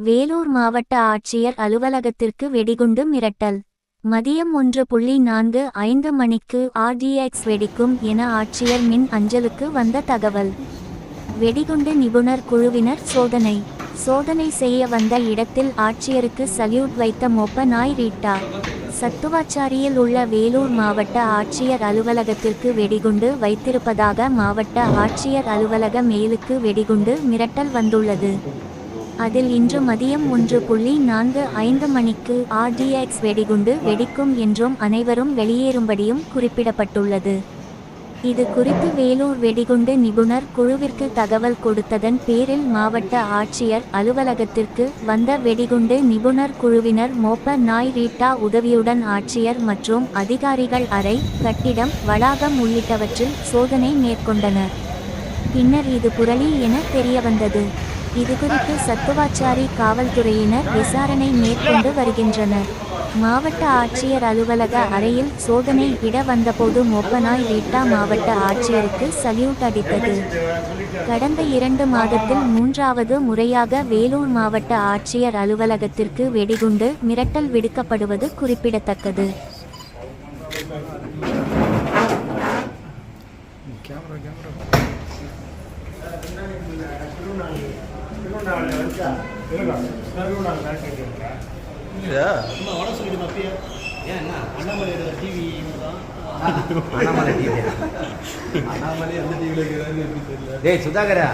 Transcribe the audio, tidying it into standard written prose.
வேலூர் மாவட்ட ஆட்சியர் அலுவலகத்திற்கு வெடிகுண்டு மிரட்டல். மதியம் 1:45 மணிக்கு RDX வெடிக்கும் என ஆட்சியர் மின் அஞ்சலுக்கு வந்த தகவல். வெடிகுண்டு நிபுணர் குழுவினர் சோதனை செய்ய வந்த இடத்தில் ஆட்சியருக்கு சல்யூட் வைத்த மொப்ப நாய் ரீட்டா. சத்துவாச்சாரியில் உள்ள வேலூர் மாவட்ட ஆட்சியர் அலுவலகத்திற்கு வெடிகுண்டு வைத்திருப்பதாக மாவட்ட ஆட்சியர் அலுவலக மெயிலுக்கு வெடிகுண்டு மிரட்டல் வந்துள்ளது. அதில் இன்று மதியம் 1:45 மணிக்கு RDX வெடிகுண்டு வெடிக்கும் என்றும் அனைவரும் வெளியேறும்படியும் குறிப்பிடப்பட்டுள்ளது. இது குறித்து வேலூர் வெடிகுண்டு நிபுணர் குழுவிற்கு தகவல் கொடுத்ததன் பேரில் மாவட்ட ஆட்சியர் அலுவலகத்திற்கு வந்த வெடிகுண்டு நிபுணர் குழுவினர் மோப்ப நாய் ரீட்டா உதவியுடன் ஆட்சியர் மற்றும் அதிகாரிகள் அறை, கட்டிடம், வளாகம் உள்ளிட்டவற்றில் சோதனை மேற்கொண்டனர். பின்னர் இது புரளி என தெரியவந்தது. இதுகுறித்து சத்துவாச்சாரி காவல்துறையினர் விசாரணை மேற்கொண்டு வருகின்றனர். மாவட்ட ஆட்சியர் அலுவலக அறையில் சோதனை இட வந்தபோது மொப்பநாய் ரீட்டா மாவட்ட ஆட்சியருக்கு சல்யூட் அடித்தது. கடந்த 2 மாதத்தில் 3வது முறையாக வேலூர் மாவட்ட ஆட்சியர் அலுவலகத்திற்கு வெடிகுண்டு மிரட்டல் விடுக்கப்படுவது குறிப்பிடத்தக்கது. சுதாகரா